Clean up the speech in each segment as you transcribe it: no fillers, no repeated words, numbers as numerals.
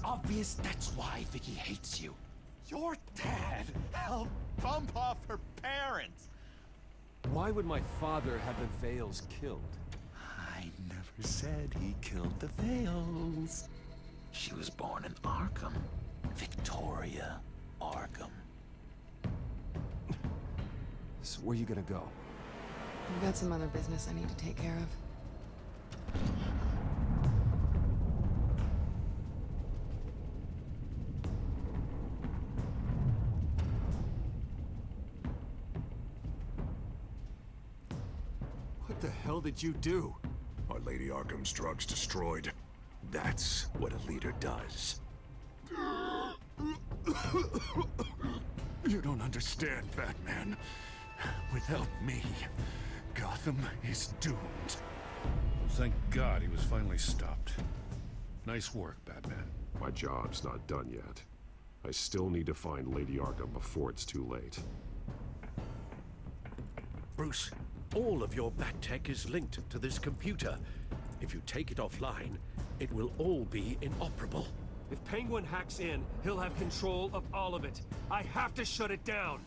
obvious that's why Vicky hates you. Your dad helped bump off her parents. Why would my father have the Vales killed? I never said he killed the Vales. She was born in Arkham. Victoria Arkham. So where you gonna go? I've got some other business I need to take care of. What the hell did you do? Our Lady Arkham's drugs destroyed. That's what a leader does. You don't understand, Batman. Without me, Gotham is doomed. Thank God he was finally stopped. Nice work, Batman. My job's not done yet. I still need to find Lady Arkham before it's too late. Bruce, all of your bat tech is linked to this computer. If you take it offline, it will all be inoperable. If Penguin hacks in, he'll have control of all of it. I have to shut it down!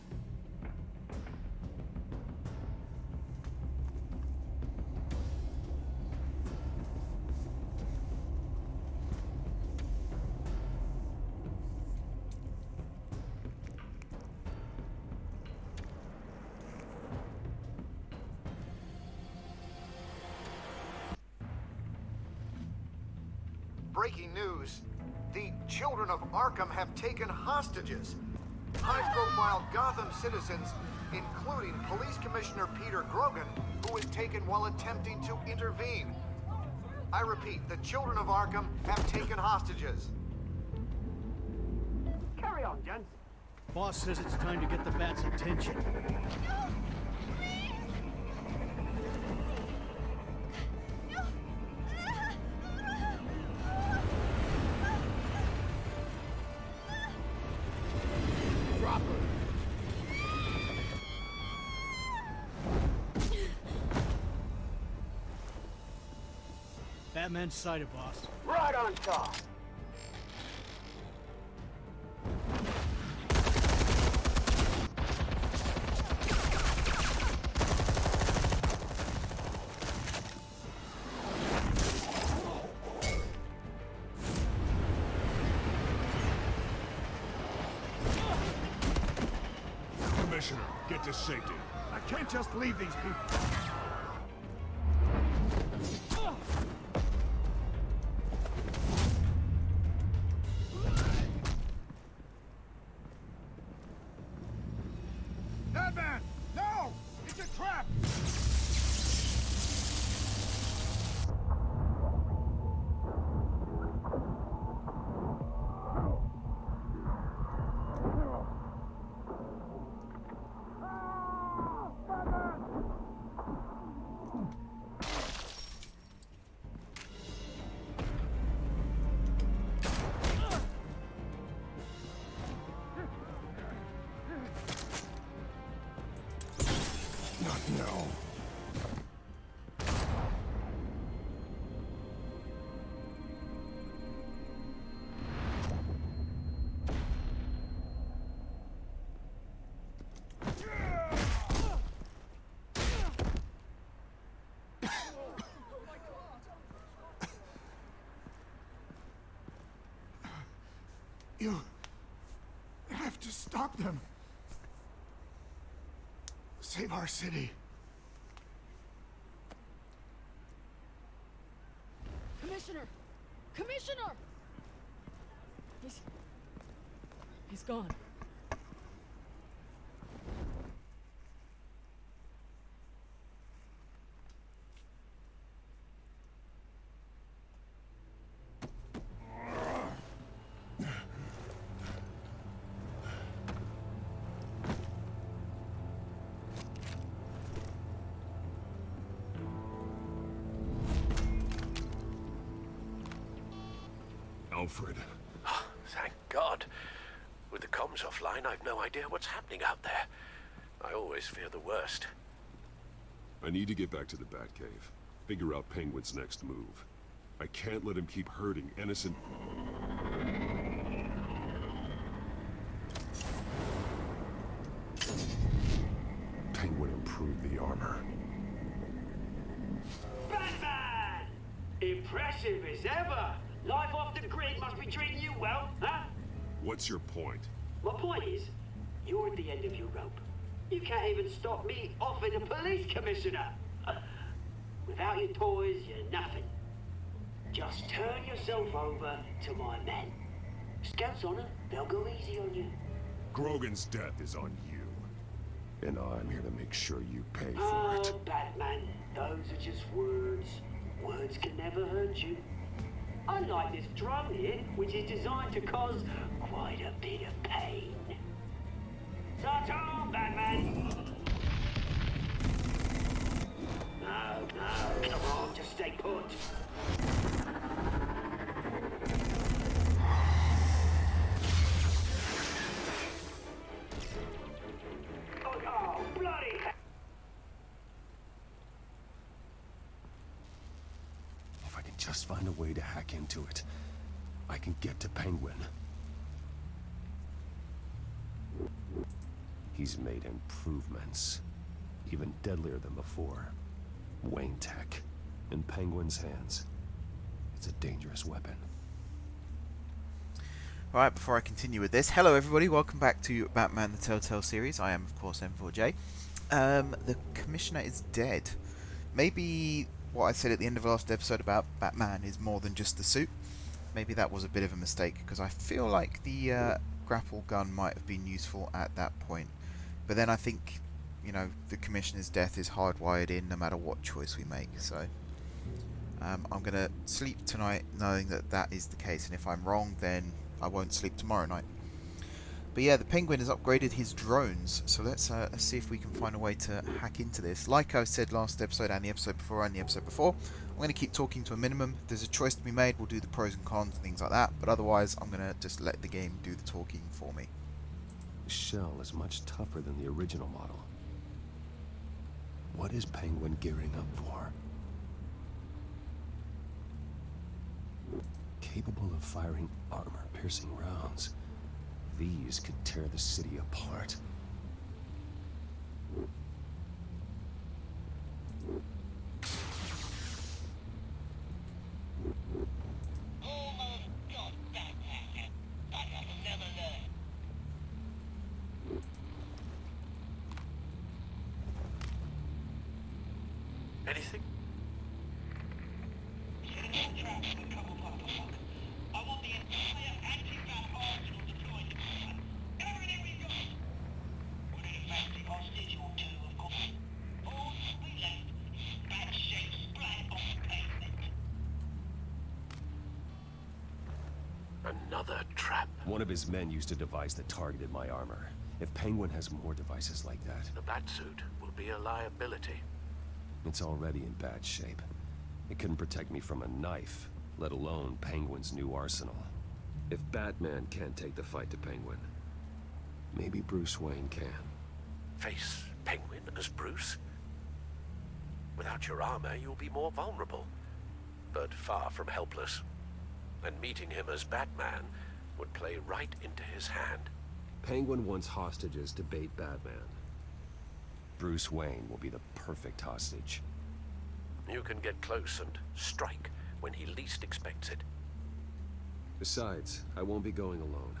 Breaking news. The children of Arkham have taken hostages. High-profile Gotham citizens, including Police Commissioner Peter Grogan, who was taken while attempting to intervene. I repeat, the children of Arkham have taken hostages. Carry on, gents. Boss says it's time to get the Bat's attention. Batman's sighted, boss. Right on top. Commissioner, get to safety. I can't just leave these people. Batman! No! It's a trap! No. You have to stop them. Save our city. Commissioner! Commissioner! He's gone. Alfred. Thank God. With the comms offline, I've no idea what's happening out there. I always fear the worst. I need to get back to the Batcave. Figure out Penguin's next move. I can't let him keep hurting innocent... armor. Batman! Impressive as ever. Life off the grid must be treating you well, huh? What's your point? My point is, you're at the end of your rope. You can't even stop me offing a police commissioner. Without your toys, you're nothing. Just turn yourself over to my men. Scouts honor, they'll go easy on you. Grogan's death is on you. And I'm here to make sure you pay for Oh, it. Batman, those are just words. Words can never hurt you. Unlike this drum here, which is designed to cause quite a bit of pain. Ta-ta, Batman! No, come on, just stay put. Oh, bloody hell! If I can just find a way to hack into it, I can get to Penguin. He's made improvements, even deadlier than before. Wayne Tech, in Penguin's hands. It's a dangerous weapon. Alright, before I continue with this, hello everybody, welcome back to Batman the Telltale series. I am, of course, M4J. The Commissioner is dead. Maybe what I said at the end of the last episode about Batman is more than just the suit. Maybe that was a bit of a mistake, because I feel like the grapple gun might have been useful at that point. But then I think, you know, the Commissioner's death is hardwired in no matter what choice we make, so I'm going to sleep tonight knowing that that is the case, and if I'm wrong then I won't sleep tomorrow night. But yeah, the Penguin has upgraded his drones, so let's see if we can find a way to hack into this. Like I said last episode and the episode before and the episode before, I'm going to keep talking to a minimum. If there's a choice to be made, we'll do the pros and cons and things like that, but otherwise I'm going to just let the game do the talking for me. The shell is much tougher than the original model. What is Penguin gearing up for? Capable of firing armor-piercing rounds. These could tear the city apart. Anything? Another trap. One of his men used a device that targeted my armor. If Penguin has more devices like that, The Batsuit will be a liability. it's already in bad shape. It couldn't protect me from a knife, let alone Penguin's new arsenal. If Batman can't take the fight to Penguin, maybe Bruce Wayne can. Face Penguin as Bruce? Without your armor, you'll be more vulnerable, but far from helpless. And meeting him as Batman would play right into his hand. Penguin wants hostages to bait Batman. Bruce Wayne will be the perfect hostage. You can get close and strike when he least expects it. Besides, I won't be going alone.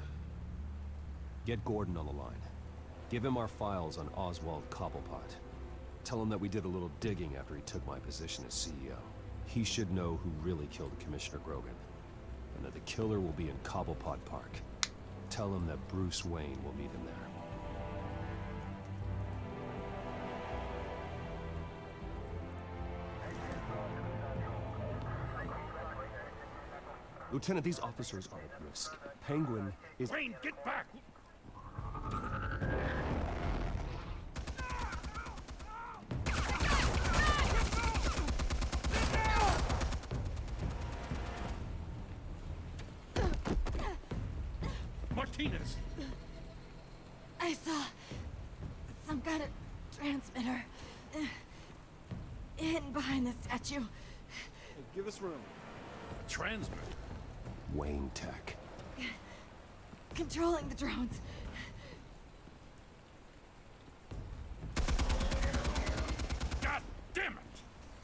Get Gordon on the line. Give him our files on Oswald Cobblepot. Tell him that we did a little digging after he took my position as CEO. He should know who really killed Commissioner Grogan, and that the killer will be in Cobblepot Park. Tell him that Bruce Wayne will meet him there. Lieutenant, these officers are at risk. Penguin is— Wayne, get back! Martinez! I saw some kind of transmitter hidden behind the statue. Hey, give us room. Transmit. Wayne Tech. Controlling the drones.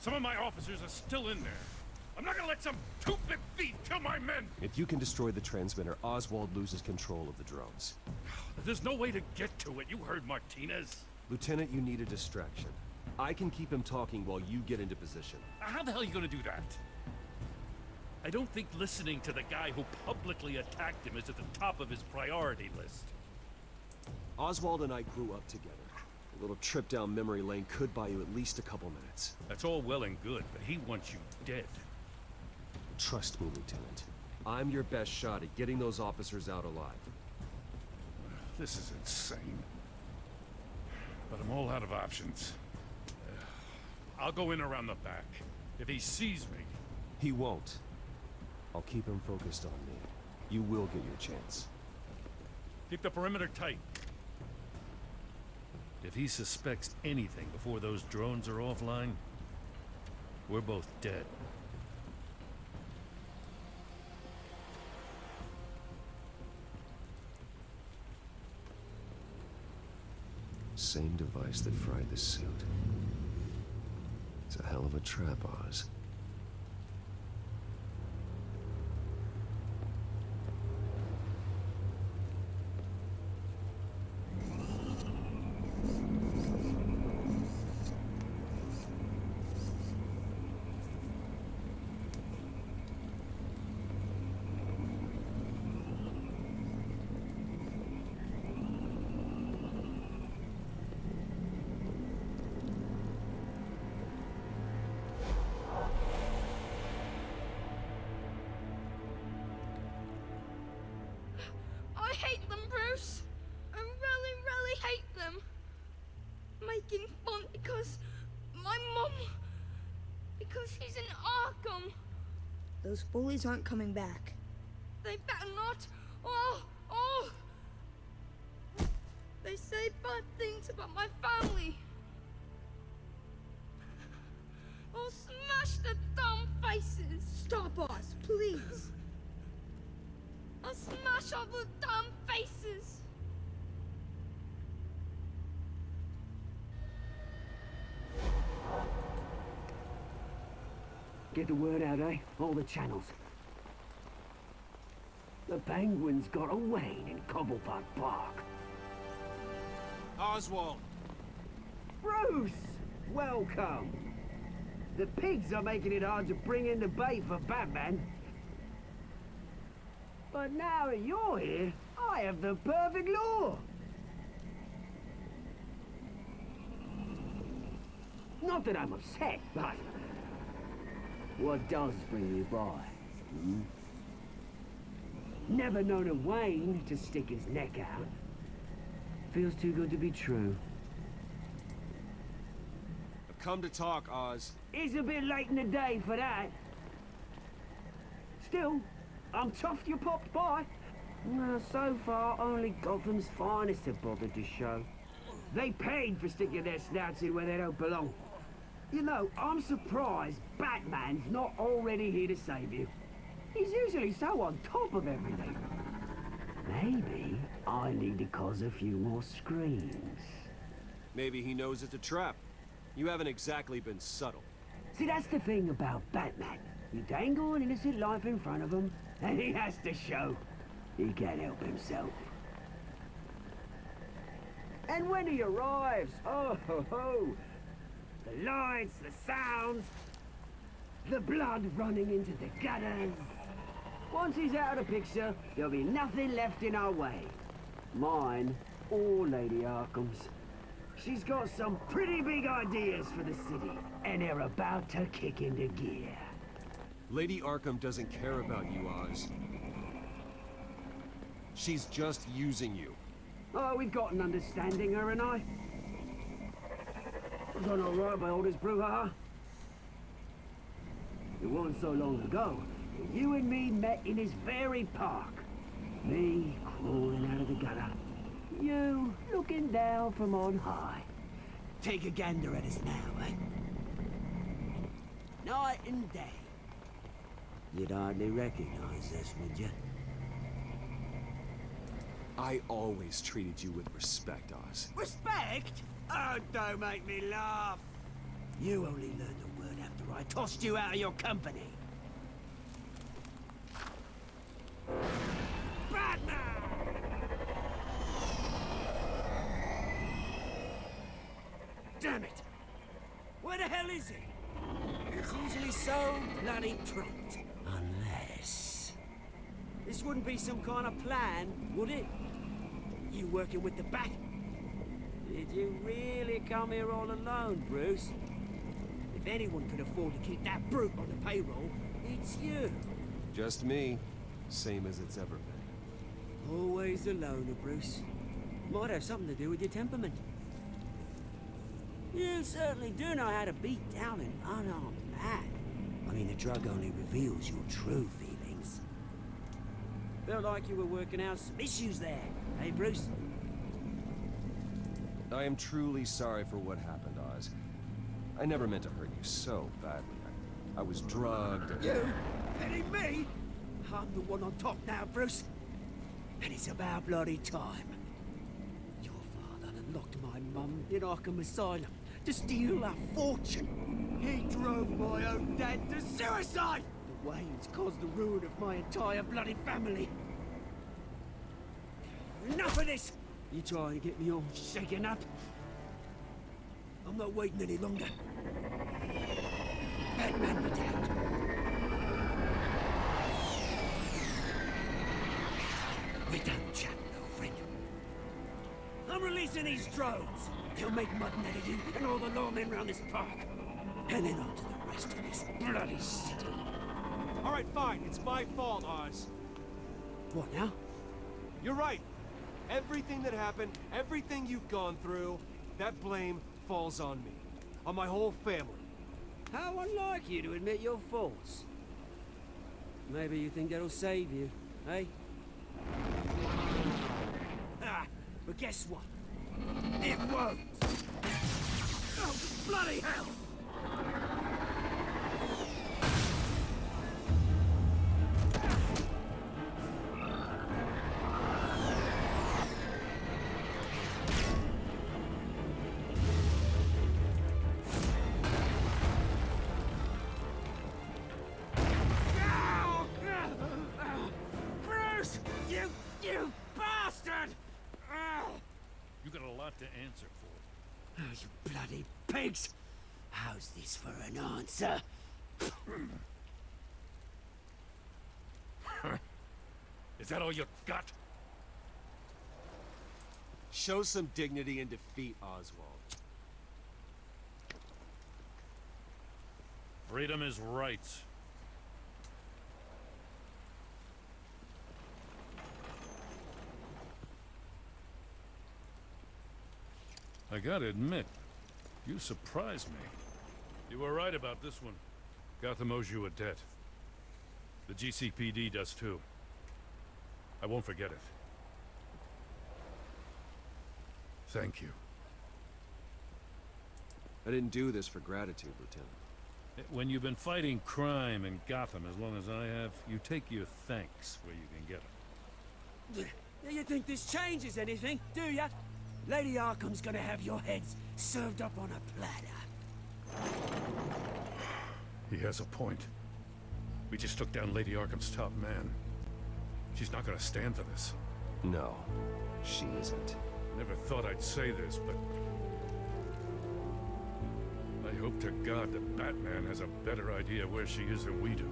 Some of my officers are still in there. I'm not gonna let some two-bit thief kill my men! If you can destroy the transmitter, Oswald loses control of the drones. There's no way to get to it. You heard Martinez. Lieutenant, you need a distraction. I can keep him talking while you get into position. How the hell are you gonna do that? I don't think listening to the guy who publicly attacked him is at the top of his priority list. Oswald and I grew up together. A little trip down memory lane could buy you at least a couple minutes. That's all well and good, but he wants you dead. Trust me, Lieutenant. I'm your best shot at getting those officers out alive. This is insane. But I'm all out of options. I'll go in around the back. If he sees me... He won't. I'll keep him focused on me. You will get your chance. Keep the perimeter tight. If he suspects anything before those drones are offline, we're both dead. Same device that fried the suit. It's a hell of a trap, Oz. I hate them, Bruce. I really, really hate them. Making fun because my mum... because he's in Arkham. Those bullies aren't coming back. They better not. They say bad things about my family. I'll smash the dumb faces. Stop us, please. I'll smash all the dumb faces. Get the word out, eh? All the channels. The Penguin's got away in Cobblepot Park. Oswald! Bruce! Welcome! The pigs are making it hard to bring in the bait for Batman. But now that you're here, I have the perfect lure! Not that I'm upset, but... what does bring you by? Never known a Wayne to stick his neck out. Feels too good to be true. I've come to talk, Oz. It's a bit late in the day for that. Still, I'm chuffed you popped by. Well, so far, only Gotham's finest have bothered to show. They paid for sticking their snouts in where they don't belong. You know, I'm surprised Batman's not already here to save you. He's usually so on top of everything. Maybe I need to cause a few more screams. Maybe he knows it's a trap. You haven't exactly been subtle. See, that's the thing about Batman. You dangle an innocent life in front of him, and he has to show he can't help himself. And when he arrives, oh ho ho! The lights, the sounds, the blood running into the gutters. Once he's out of the picture, there'll be nothing left in our way. Mine or Lady Arkham's. She's got some pretty big ideas for the city, and they're about to kick into gear. Lady Arkham doesn't care about you, Oz. She's just using you. Oh, we've got an understanding, her and I. We've gone all right by all this brouhaha. It wasn't so long ago that you and me met in this very park. Me crawling out of the gutter. You looking down from on high. Take a gander at us now, eh? Night and day. You'd hardly recognize us, would you? I always treated you with respect, Oz. Respect? Oh, don't make me laugh. You only learned the word after after I tossed you out of your company. Batman! Damn it! Where the hell is he? He's usually so bloody prompt. Unless... This wouldn't be some kind of plan, would it? You working with the Bat? Did you really come here all alone, Bruce? If anyone could afford to keep that brute on the payroll, it's you. Just me. Same as it's ever been. Always a loner, Bruce. Might have something to do with your temperament. You certainly do know how to beat down an unarmed man. I mean, the drug only reveals your true feelings. Felt like you were working out some issues there, eh, Bruce? I am truly sorry for what happened, Oz. I never meant to hurt you so badly. I was drugged. You? Petting me? I'm the one on top now, Bruce. And it's about bloody time. Your father locked my mum in Arkham Asylum to steal a fortune. He drove my own dad to suicide! The Waynes caused the ruin of my entire bloody family. Enough of this! You trying to get me all shaken up? I'm not waiting any longer. Batman be damned. We're done chatting, old friend. I'm releasing these drones. They'll make mutton out of you and all the lawmen around this park. And then on to the rest of this bloody city. All right, fine. It's my fault, Oz. What now? You're right. Everything that happened, everything you've gone through, that blame falls on me. On my whole family. How unlike you to admit your faults. Maybe you think that'll save you, eh? Ah, but guess what? It won't! Oh, bloody hell! Bruce! You bastard! You got a lot to answer for. Oh, you bloody pigs! How's this for an answer? Is that all you got? Show some dignity and defeat, Oswald. Freedom is rights. I gotta admit, you surprised me. You were right about this one. Gotham owes you a debt. The GCPD does too. I won't forget it. Thank you. I didn't do this for gratitude, Lieutenant. When you've been fighting crime in Gotham as long as I have, you take your thanks where you can get them. Do you think this changes anything, do ya? Lady Arkham's gonna have your heads served up on a platter. He has a point. We just took down Lady Arkham's top man. She's not gonna stand for this. No, she isn't. Never thought I'd say this, but... I hope to God that Batman has a better idea where she is than we do.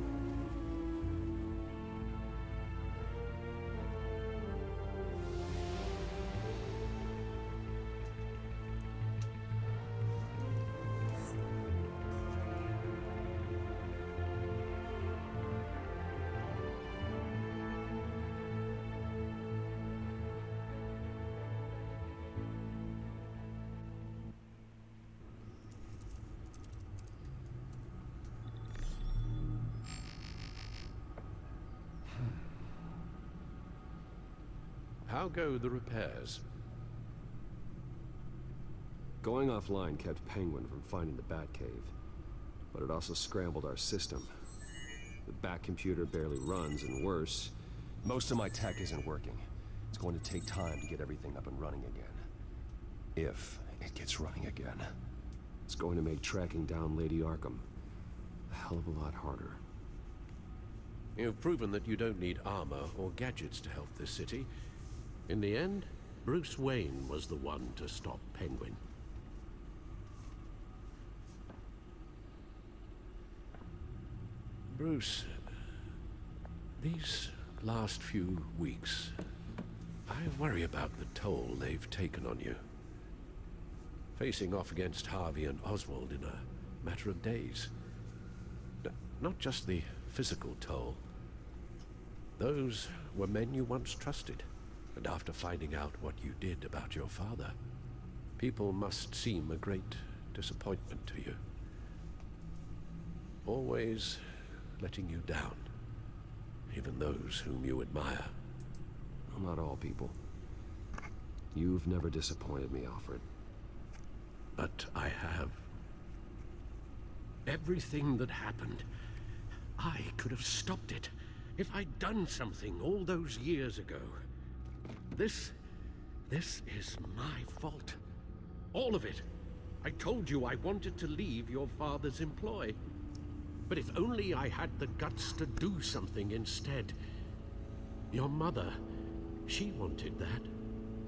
How go the repairs? Going offline kept Penguin from finding the Batcave, but it also scrambled our system. The Bat computer barely runs, and worse, most of my tech isn't working. It's going to take time to get everything up and running again. If it gets running again. It's going to make tracking down Lady Arkham hell of a lot harder. You've proven that you don't need armor or gadgets to help this city. In the end, Bruce Wayne was the one to stop Penguin. Bruce, these last few weeks, I worry about the toll they've taken on you. Facing off against Harvey and Oswald in a matter of days. Not just the physical toll. Those were men you once trusted, and after finding out what you did about your father, people must seem a great disappointment to you. Always letting you down, even those whom you admire. Well, not all people. You've never disappointed me, Alfred. But I have. Everything that happened, I could have stopped it if I'd done something all those years ago. This is my fault. All of it. I told you I wanted to leave your father's employ. But if only I had the guts to do something instead. Your mother, she wanted that.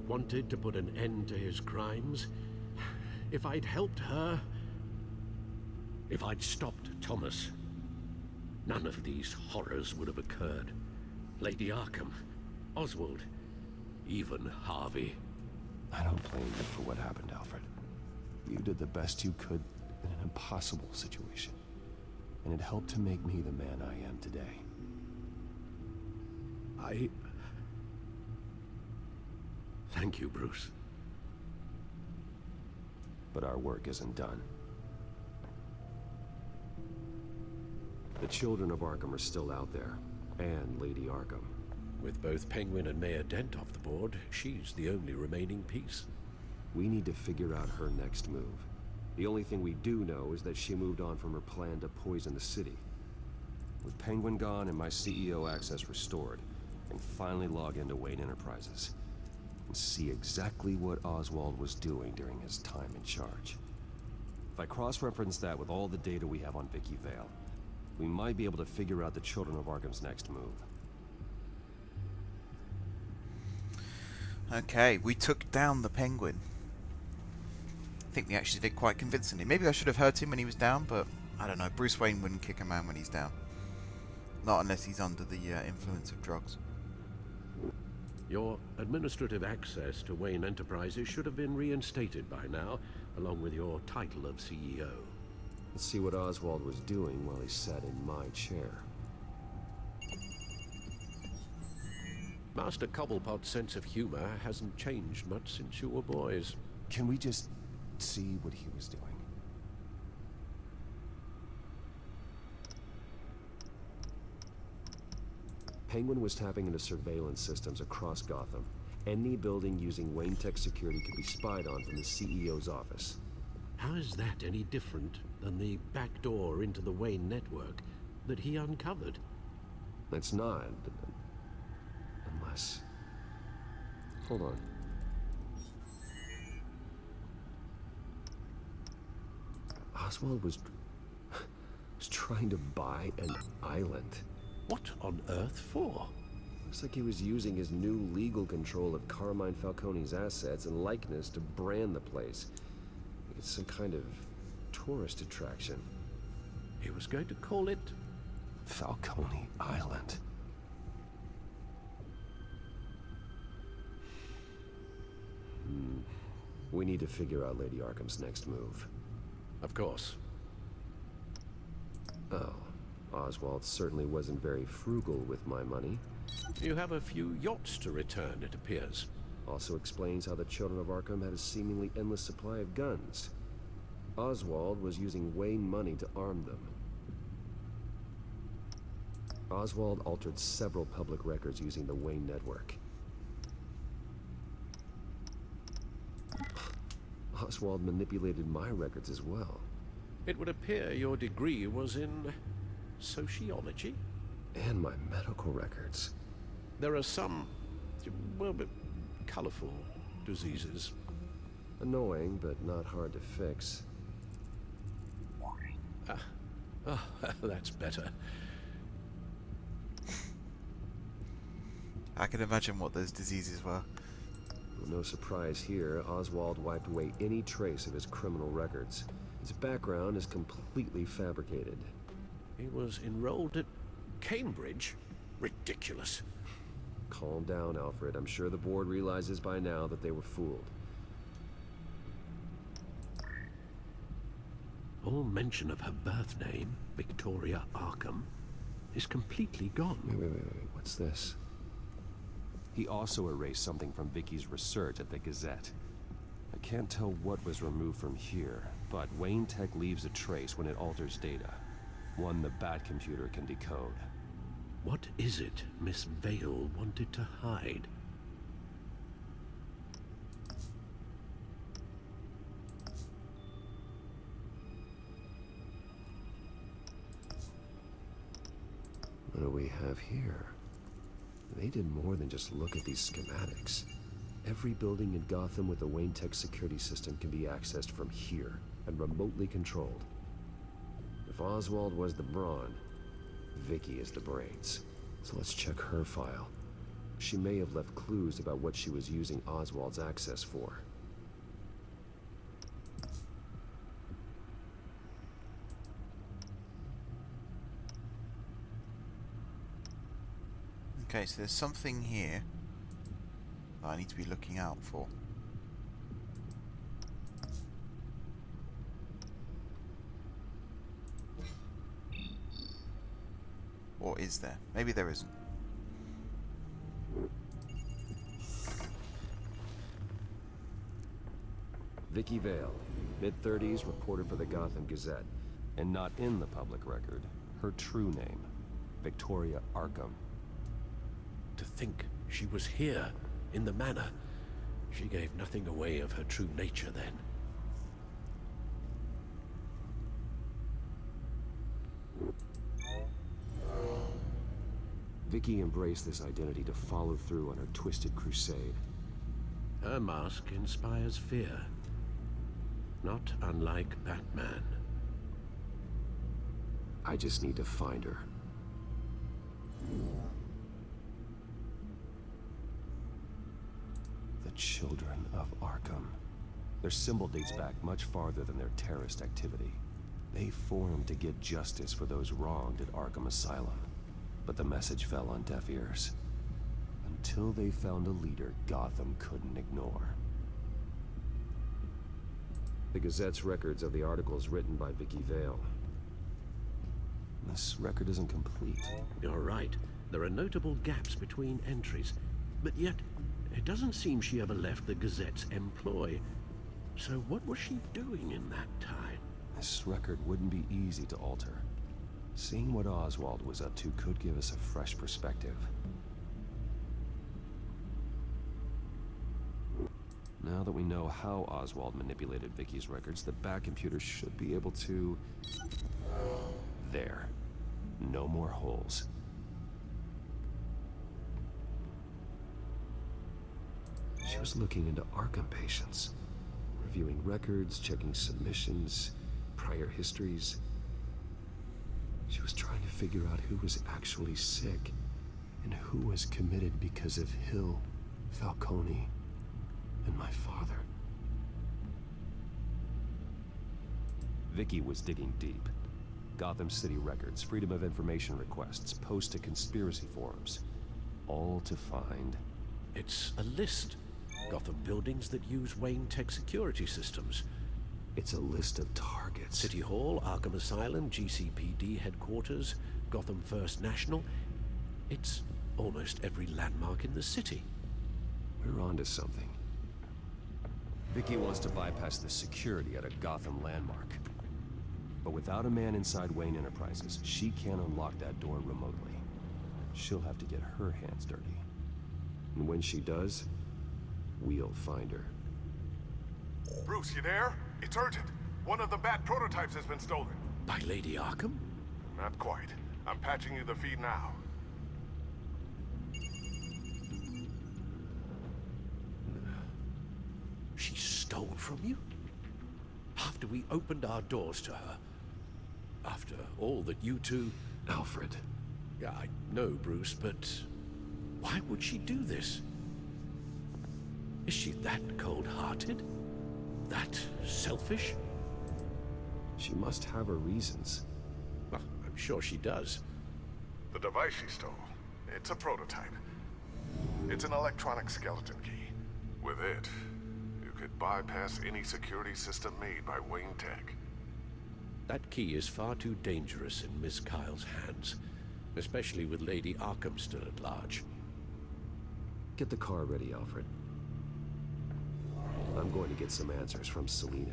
Wanted to put an end to his crimes. If I'd helped her, if I'd stopped Thomas, none of these horrors would have occurred. Lady Arkham, Oswald, even Harvey. I don't blame you for what happened, Alfred. You did the best you could in an impossible situation. And it helped to make me the man I am today. Thank you, Bruce. But our work isn't done. The children of Arkham are still out there, and Lady Arkham. With both Penguin and Mayor Dent off the board, she's the only remaining piece. We need to figure out her next move. The only thing we do know is that she moved on from her plan to poison the city. With Penguin gone and my CEO access restored, I can finally log into Wayne Enterprises and see exactly what Oswald was doing during his time in charge. If I cross-reference that with all the data we have on Vicky Vale, we might be able to figure out the Children of Arkham's next move. Okay, we took down the Penguin. I think we actually did quite convincingly. Maybe I should have hurt him when he was down, but I don't know. Bruce Wayne wouldn't kick a man when he's down. Not unless he's under the influence of drugs. Your administrative access to Wayne Enterprises should have been reinstated by now, along with your title of CEO. Let's see what Oswald was doing while he sat in my chair. Master Cobblepot's sense of humor hasn't changed much since you were boys. Can we just see what he was doing? Penguin was tapping into surveillance systems across Gotham. Any building using Wayne Tech security could be spied on from the CEO's office. How is that any different than the back door into the Wayne network that he uncovered? It's not. Unless... Hold on. Oswald was trying to buy an island. What on earth for? Looks like he was using his new legal control of Carmine Falcone's assets and likeness to brand the place. Like it's some kind of tourist attraction. He was going to call it Falcone Island. We need to figure out Lady Arkham's next move. Of course. Oh, Oswald certainly wasn't very frugal with my money. You have a few yachts to return, it appears. Also explains how the Children of Arkham had a seemingly endless supply of guns. Oswald was using Wayne money to arm them. Oswald altered several public records using the Wayne network. Oswald manipulated my records as well. It would appear your degree was in sociology? And my medical records. There are some, well, but colorful diseases. Annoying, but not hard to fix. Oh, that's better. I can imagine what those diseases were. Well, no surprise here, Oswald wiped away any trace of his criminal records. His background is completely fabricated. He was enrolled at Cambridge? Ridiculous. Calm down, Alfred. I'm sure the board realizes by now that they were fooled. All mention of her birth name, Victoria Arkham, is completely gone. Wait. What's this? He also erased something from Vicky's research at the Gazette. I can't tell what was removed from here, but Wayne Tech leaves a trace when it alters data. One the Bat computer can decode. What is it Miss Vale wanted to hide? What do we have here? They did more than just look at these schematics. Every building in Gotham with a Wayne Tech security system can be accessed from here and remotely controlled. If Oswald was the brawn, Vicky is the brains. So let's check her file. She may have left clues about what she was using Oswald's access for. Okay, so there's something here that I need to be looking out for. Or is there? Maybe there isn't. Vicky Vale, mid-30s, reporter for the Gotham Gazette, and not in the public record. Her true name, Victoria Arkham. To think she was here, in the manor. She gave nothing away of her true nature then. Vicky embraced this identity to follow through on her twisted crusade. Her mask inspires fear. Not unlike Batman. I just need to find her. The Children of Arkham. Their symbol dates back much farther than their terrorist activity. They formed to get justice for those wronged at Arkham Asylum. But the message fell on deaf ears. Until they found a leader Gotham couldn't ignore. The Gazette's records of the articles written by Vicky Vale. This record isn't complete. You're right. There are notable gaps between entries. But yet, it doesn't seem she ever left the Gazette's employ. So what was she doing in that time? This record wouldn't be easy to alter. Seeing what Oswald was up to could give us a fresh perspective. Now that we know how Oswald manipulated Vicky's records, the Bat computer should be able to... There. No more holes. She was looking into Arkham patients, reviewing records, checking submissions, prior histories. She was trying to figure out who was actually sick and who was committed because of Hill, Falcone, and my father. Vicky was digging deep. Gotham City records, Freedom of Information requests, posts to conspiracy forums. All to find... It's a list. Gotham buildings that use Wayne Tech security systems. It's a list of targets. City Hall, Arkham Asylum, GCPD headquarters, Gotham First National. It's almost every landmark in the city. We're onto something. Vicky wants to bypass the security at a Gotham landmark. But without a man inside Wayne Enterprises, she can't unlock that door remotely. She'll have to get her hands dirty. And when she does, we'll find her. Bruce, you there? It's urgent. One of the Bat prototypes has been stolen. By Lady Arkham? Not quite. I'm patching you the feed now. She stole from you? After we opened our doors to her? After all that you two... Alfred. Yeah, I know, Bruce, but why would she do this? Is she that cold-hearted? That selfish? She must have her reasons. Well, I'm sure she does. The device she stole, it's a prototype. It's an electronic skeleton key. With it, you could bypass any security system made by Wayne Tech. That key is far too dangerous in Miss Kyle's hands, especially with Lady Arkham still at large. Get the car ready, Alfred. I'm going to get some answers from Selina.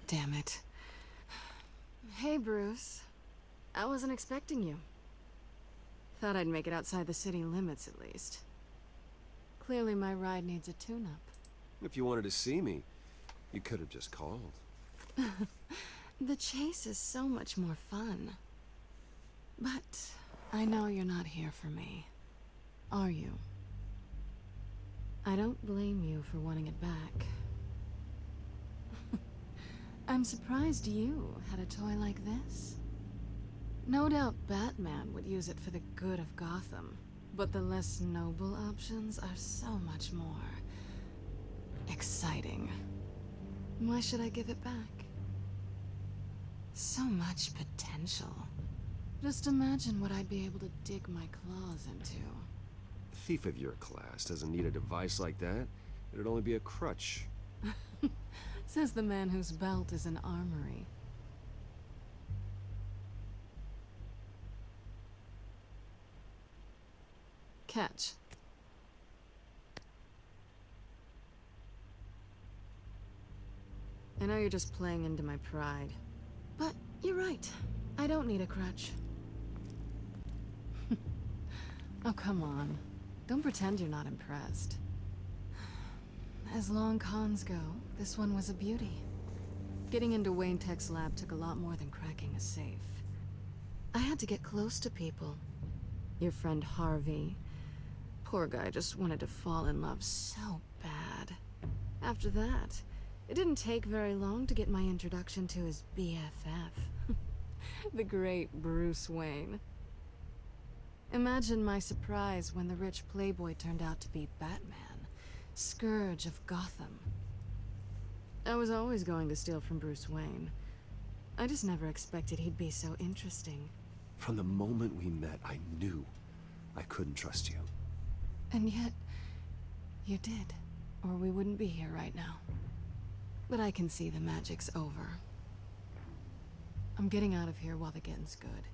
Damn it. Hey, Bruce. I wasn't expecting you. Thought I'd make it outside the city limits, at least. Clearly my ride needs a tune-up. If you wanted to see me, you could have just called. The chase is so much more fun. But I know you're not here for me. Are you? I don't blame you for wanting it back. I'm surprised you had a toy like this. No doubt Batman would use it for the good of Gotham, but the less noble options are so much more exciting. Why should I give it back? So much potential. Just imagine what I'd be able to dig my claws into. A thief of your class doesn't need a device like that. It'd only be a crutch. Says the man whose belt is an armory. Catch. I know you're just playing into my pride, but you're right. I don't need a crutch. Oh, come on. Don't pretend you're not impressed. As long cons go, this one was a beauty. Getting into Wayne Tech's lab took a lot more than cracking a safe. I had to get close to people. Your friend Harvey. Poor guy just wanted to fall in love so bad. After that, it didn't take very long to get my introduction to his BFF. The great Bruce Wayne. Imagine my surprise when the rich playboy turned out to be Batman. Scourge of Gotham. I was always going to steal from Bruce Wayne. I just never expected he'd be so interesting. From the moment we met, I knew I couldn't trust you. And yet, you did, or we wouldn't be here right now. But I can see the magic's over. I'm getting out of here while the getting's good.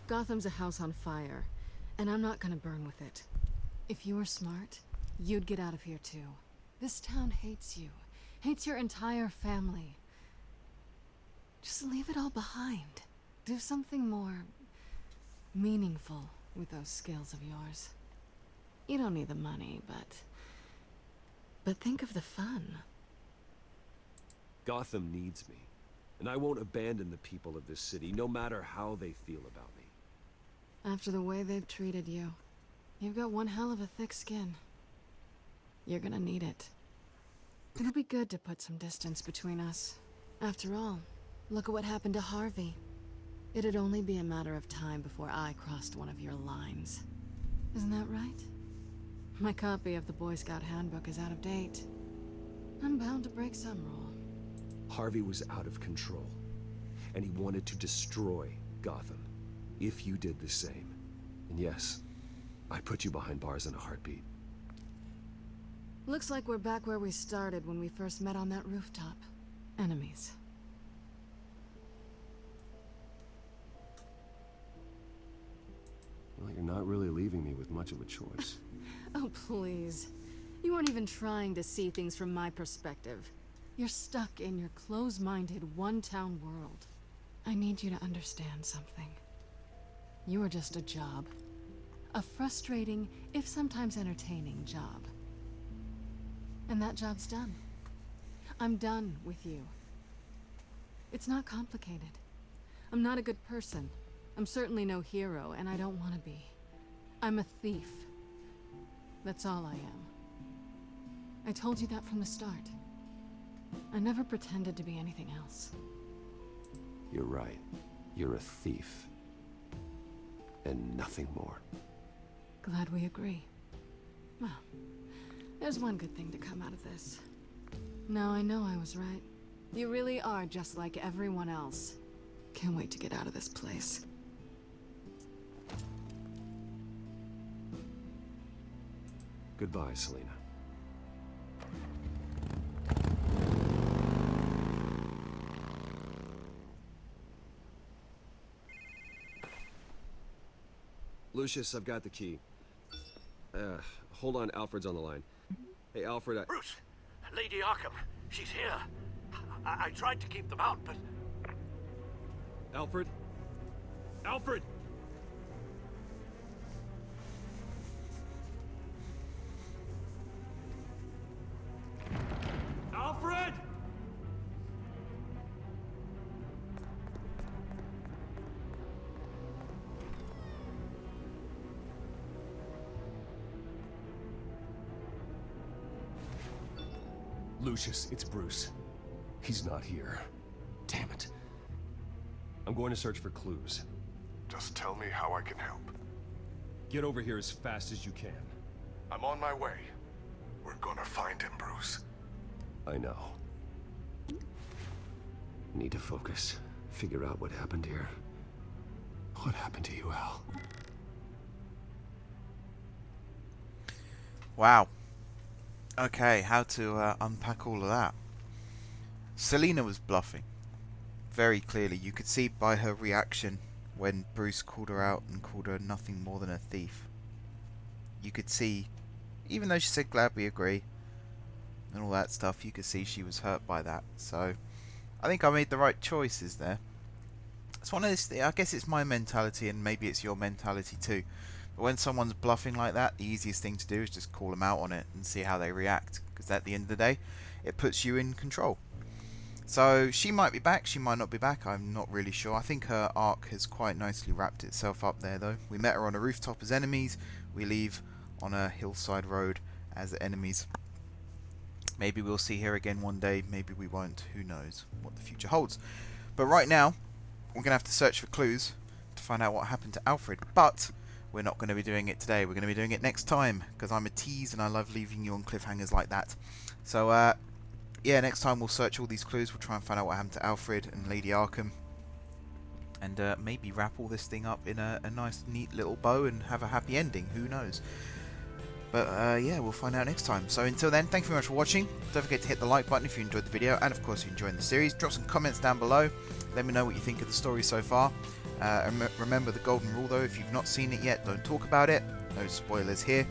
Gotham's a house on fire, and I'm not gonna burn with it. If you were smart, you'd get out of here too. This town hates you. Hates your entire family. Just leave it all behind. Do something more meaningful with those skills of yours. You don't need the money, but think of the fun. Gotham needs me, and I won't abandon the people of this city, no matter how they feel about me. After the way they've treated you, you've got one hell of a thick skin. You're gonna need it. It'll be good to put some distance between us. After all, look at what happened to Harvey. It'd only be a matter of time before I crossed one of your lines. Isn't that right? My copy of the Boy Scout handbook is out of date. I'm bound to break some rule. Harvey was out of control, and he wanted to destroy Gotham. If you did the same. And yes, I'd put you behind bars in a heartbeat. Looks like we're back where we started when we first met on that rooftop. Enemies. Well, you're not really leaving me with much of a choice. Oh, please. You weren't even trying to see things from my perspective. You're stuck in your close-minded, one-town world. I need you to understand something. You are just a job. A frustrating, if sometimes entertaining, job. And that job's done. I'm done with you. It's not complicated. I'm not a good person. I'm certainly no hero, and I don't want to be. I'm a thief. That's all I am. I told you that from the start. I never pretended to be anything else. You're right. You're a thief. And nothing more. Glad we agree. Well, there's one good thing to come out of this. Now I know I was right. You really are just like everyone else. Can't wait to get out of this place. Goodbye, Selina. Lucius, I've got the key. Hold on, Alfred's on the line. Hey, Alfred, Bruce! Lady Arkham, she's here. I tried to keep them out, but... Alfred? Alfred! Alfred! Lucius, it's Bruce. He's not here. Damn it. I'm going to search for clues. Just tell me how I can help. Get over here as fast as you can. I'm on my way. We're gonna find him, Bruce. I know. Need to focus. Figure out what happened here. What happened to you, Al? Wow. Okay, how to unpack all of that. Selina was bluffing. Very clearly. You could see by her reaction when Bruce called her out and called her nothing more than a thief. You could see, even though she said glad we agree and all that stuff, you could see she was hurt by that. So I think I made the right choices there. It's one of those things, I guess it's my mentality and maybe it's your mentality too. But when someone's bluffing like that, the easiest thing to do is just call them out on it and see how they react. Because at the end of the day, it puts you in control. So she might be back, she might not be back, I'm not really sure. I think her arc has quite nicely wrapped itself up there though. We met her on a rooftop as enemies, we leave on a hillside road as enemies. Maybe we'll see her again one day, maybe we won't, who knows what the future holds. But right now, we're going to have to search for clues to find out what happened to Alfred. But we're not going to be doing it today, we're going to be doing it next time, because I'm a tease and I love leaving you on cliffhangers like that. So, yeah, next time we'll search all these clues, we'll try and find out what happened to Alfred and Lady Arkham. And maybe wrap all this thing up in a nice, neat little bow and have a happy ending, who knows. But yeah, we'll find out next time. So until then, thank you very much for watching. Don't forget to hit the like button if you enjoyed the video, and of course if you enjoyed the series. Drop some comments down below. Let me know what you think of the story so far. And remember the golden rule though, if you've not seen it yet, don't talk about it. No spoilers here.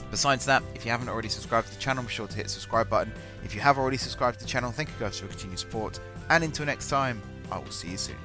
Besides that, if you haven't already subscribed to the channel, be sure to hit the subscribe button. If you have already subscribed to the channel, thank you guys for your continued support. And until next time, I will see you soon.